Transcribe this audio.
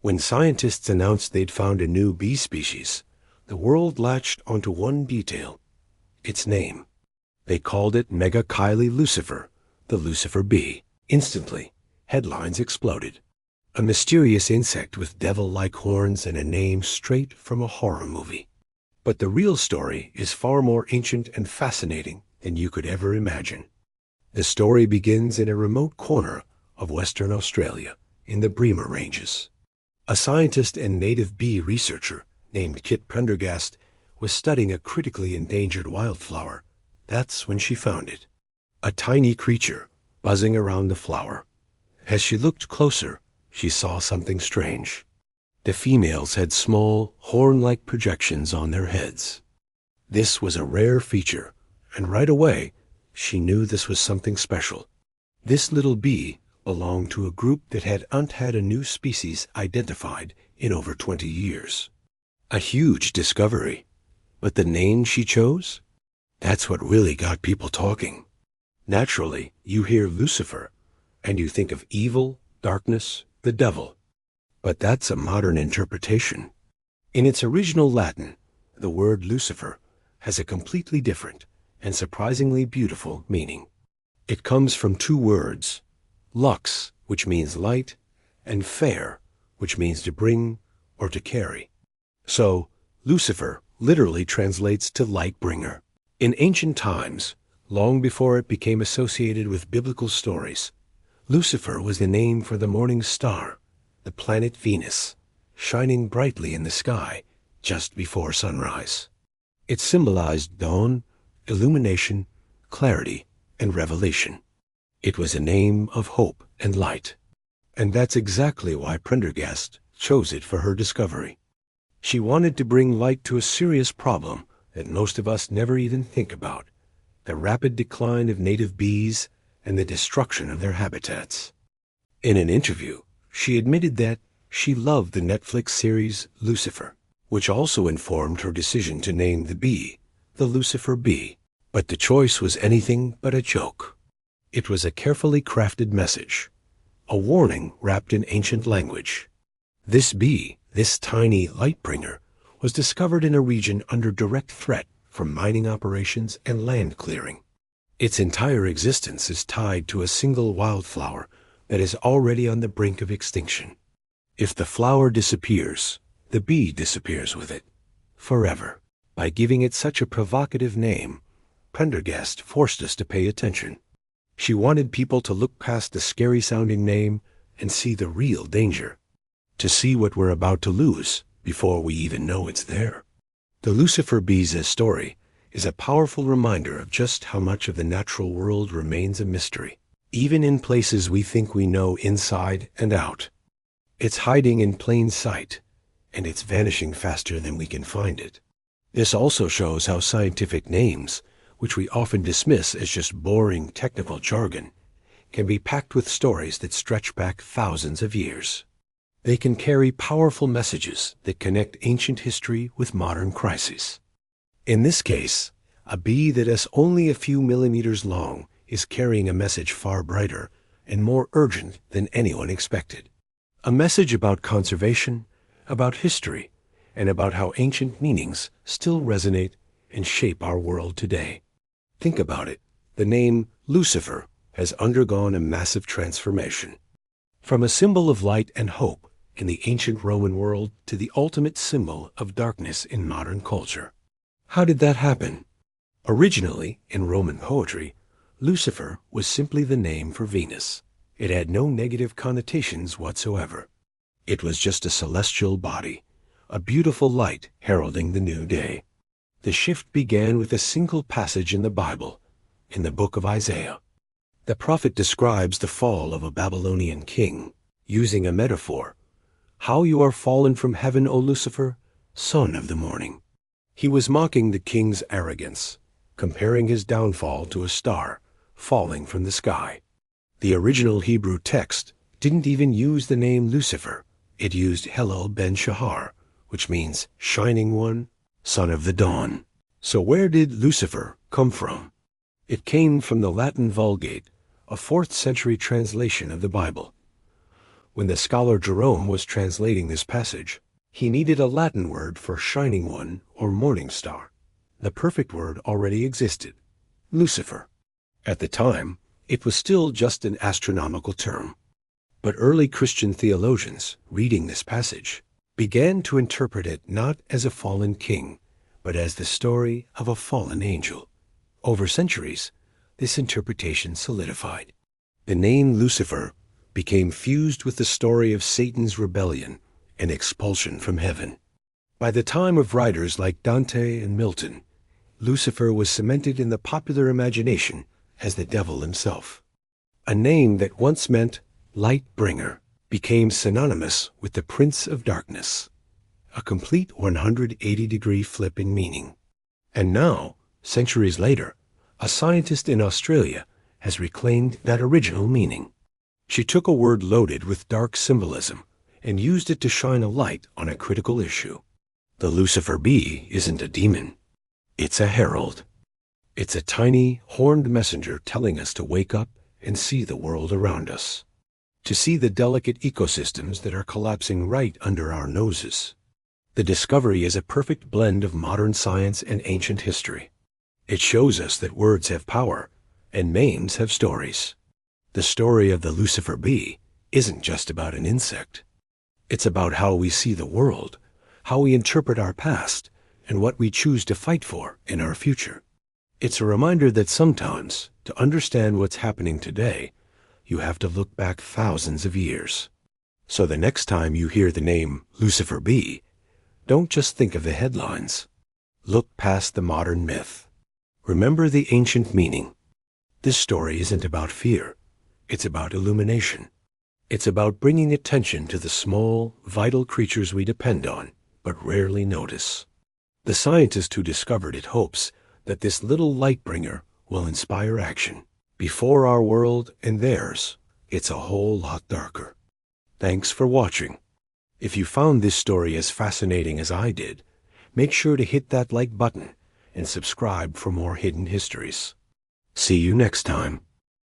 When scientists announced they'd found a new bee species, the world latched onto one detail: its name. They called it Megachile Lucifer, the Lucifer Bee. Instantly, headlines exploded. A mysterious insect with devil-like horns and a name straight from a horror movie. But the real story is far more ancient and fascinating than you could ever imagine. The story begins in a remote corner of Western Australia, in the Bremer Ranges. A scientist and native bee researcher named Kit Prendergast was studying a critically endangered wildflower. That's when she found it. A tiny creature buzzing around the flower. As she looked closer, she saw something strange. The females had small, horn-like projections on their heads. This was a rare feature, and right away, she knew this was something special. This little bee belonged to a group that hadn't had a new species identified in over 20 years. A huge discovery. But the name she chose? That's what really got people talking. Naturally, you hear Lucifer, and you think of evil, darkness, the devil. But that's a modern interpretation. In its original Latin, the word Lucifer has a completely different and surprisingly beautiful meaning. It comes from two words: lux, which means light, and fair, which means to bring or to carry. So, Lucifer literally translates to light bringer. In ancient times, long before it became associated with biblical stories, Lucifer was the name for the morning star, the planet Venus, shining brightly in the sky just before sunrise. It symbolized dawn, illumination, clarity, and revelation. It was a name of hope and light. And that's exactly why Prendergast chose it for her discovery. She wanted to bring light to a serious problem that most of us never even think about: the rapid decline of native bees and the destruction of their habitats. In an interview, she admitted that she loved the Netflix series Lucifer, which also informed her decision to name the bee the Lucifer Bee. But the choice was anything but a joke. It was a carefully crafted message, a warning wrapped in ancient language. This bee, this tiny light bringer, was discovered in a region under direct threat from mining operations and land clearing. Its entire existence is tied to a single wildflower that is already on the brink of extinction. If the flower disappears, the bee disappears with it, forever. By giving it such a provocative name, Prendergast forced us to pay attention. She wanted people to look past the scary-sounding name and see the real danger, to see what we're about to lose before we even know it's there. The Lucifer Bee's story is a powerful reminder of just how much of the natural world remains a mystery, even in places we think we know inside and out. It's hiding in plain sight, and it's vanishing faster than we can find it. This also shows how scientific names, which we often dismiss as just boring technical jargon, can be packed with stories that stretch back thousands of years. They can carry powerful messages that connect ancient history with modern crises. In this case, a bee that is only a few millimeters long is carrying a message far brighter and more urgent than anyone expected. A message about conservation, about history, and about how ancient meanings still resonate and shape our world today. Think about it. The name Lucifer has undergone a massive transformation. From a symbol of light and hope in the ancient Roman world to the ultimate symbol of darkness in modern culture. How did that happen? Originally, in Roman poetry, Lucifer was simply the name for Venus. It had no negative connotations whatsoever. It was just a celestial body, a beautiful light heralding the new day. The shift began with a single passage in the Bible, in the book of Isaiah. The prophet describes the fall of a Babylonian king, using a metaphor. "How you are fallen from heaven, O Lucifer, son of the morning." He was mocking the king's arrogance, comparing his downfall to a star falling from the sky. The original Hebrew text didn't even use the name Lucifer. It used Helel ben Shahar, which means shining one, son of the dawn. So where did Lucifer come from? It came from the Latin Vulgate, a 4th century translation of the Bible. When the scholar Jerome was translating this passage, he needed a Latin word for shining one or morning star. The perfect word already existed, Lucifer. At the time, it was still just an astronomical term. But early Christian theologians, reading this passage, began to interpret it not as a fallen king, but as the story of a fallen angel. Over centuries, this interpretation solidified. The name Lucifer became fused with the story of Satan's rebellion and expulsion from heaven. By the time of writers like Dante and Milton, Lucifer was cemented in the popular imagination as the devil himself. A name that once meant light bringer became synonymous with the Prince of Darkness, a complete 180-degree flip in meaning. And now, centuries later, a scientist in Australia has reclaimed that original meaning. She took a word loaded with dark symbolism and used it to shine a light on a critical issue. The Lucifer Bee isn't a demon. It's a herald. It's a tiny, horned messenger telling us to wake up and see the world around us, to see the delicate ecosystems that are collapsing right under our noses. The discovery is a perfect blend of modern science and ancient history. It shows us that words have power and names have stories. The story of the Lucifer Bee isn't just about an insect. It's about how we see the world, how we interpret our past, and what we choose to fight for in our future. It's a reminder that sometimes, to understand what's happening today, you have to look back thousands of years. So the next time you hear the name Lucifer Bee, don't just think of the headlines. Look past the modern myth. Remember the ancient meaning. This story isn't about fear. It's about illumination. It's about bringing attention to the small, vital creatures we depend on, but rarely notice. The scientist who discovered it hopes that this little light bringer will inspire action. Before our world and theirs, it's a whole lot darker. Thanks for watching. If you found this story as fascinating as I did, make sure to hit that like button and subscribe for more hidden histories. See you next time.